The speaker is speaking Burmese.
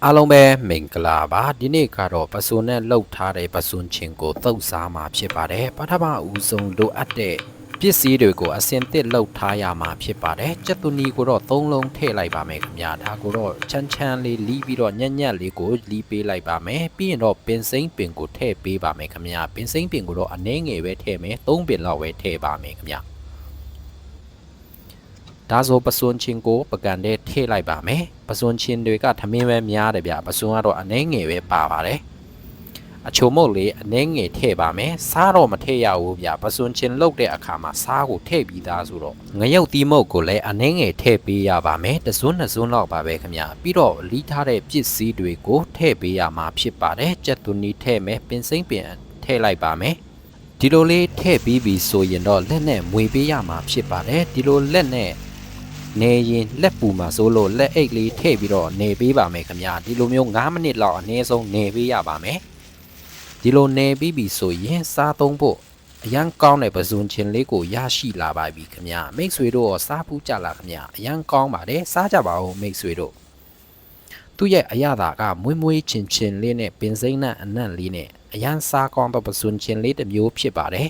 အားလုံးပဲမင်္ဂလာပါဒီနေ့ကတော့ပစွန်နဲ့လှုပ်ထားတဲ့ပစွန်ချင်းကိုသုတ်စားမှာဖြစ်ပါတယ်ပထမဦးဆုံးလိုအပ်တဲ့ပစ္စည်းတွေကိုအစင်သစ်လှုပ်ထားရမှာဖြစ်ပါတယ်ကြက်သွနီကိုတော့၃လုံးထည့်လိုက်ပါမယ်ခင်ဗျာဒါကိုတော့ချမ်းချမ်းလေးလီးပြီးတော့ညက်ညက်လေးကိုလီးပေးလိုက်ပါမယ်ပြီးရင်တော့ပင်စိမ့်ပင်ကိုထည့်ပေးပါမယ်ခင်ဗျာပင်စိမ့်ပင်ကိုတော့အနည်းငယ်ပဲထည့်မယ်၃ပင်လောက်ပဲထည့်ပါမယ်ခင်ဗျာဒါဆိုပစွန်ချင်းကိုပကံတဲ့ထည့်လိုက်ပါမယ်ပစွန်ချင်းတွေကထမင်းပဲများတယ်ဗျပစွန်ကတော့အနှဲငယ်ပဲပါပါတယ်အချိုမုတ်လေးအနှဲငယ်ထည့်ပါမယ်စားတော့မထည့်ရဘူးဗျပစွန်ချင်းလုတ်တဲ့အခါမှာစားကိုထည့်ပြီးသားဆိုတော့ငရုတ်သီးမုတ်ကိုလည်းအနှဲငယ်ထည့်ပေးရပါမယ်တစ်စွန်းနှစ်စွန်းလောက်ပါပဲခင်ဗျပြီးတော့လီးထားတဲ့ပစ္စည်းတွေကိုထည့်ပေးရမှာဖြစ်ပါတယ်ကြက်သွနီထည့်မယ်ပင်စိမ့်ပင်ထည့်လိုက်ပါမယ်ဒီလိုလေးထည့်ပြီးပြီဆိုရင်တော့လက်နဲ့မွေပေးရမှာဖြစ်ပါတယ်ဒီလိုလက်နဲ့နေရင်လက်ပူမှာဆိုလို့လက်အိတ်လေးထည့်ပြီးတော့နေပေးပါမယ်ခင်ဗျာဒီလိုမျိုး9မိနစ်လောက်အနည်းဆုံးနေပေးရပါမယ်ဒီလိုနေပြီးပြီဆိုရင်စားသုံးဖို့အရန်ကောင်းတဲ့ပစွန်ချင်းလေးကိုရရှိလာပါပြီခင်ဗျာမိတ်ဆွေတို့ရောစားဖူးကြလားခင်ဗျာအရန်ကောင်းပါတယ်စားကြပါဦးမိတ်ဆွေတို့သူ့ရဲ့အရသာကမွေးမွေးချင်းချင်းလေးနဲ့ပင်စိမ့်နဲ့အနံ့လေးနဲ့အရန်စားကောင်းသောပစွန်ချင်းလေးတစ်မျိုးဖြစ်ပါတယ်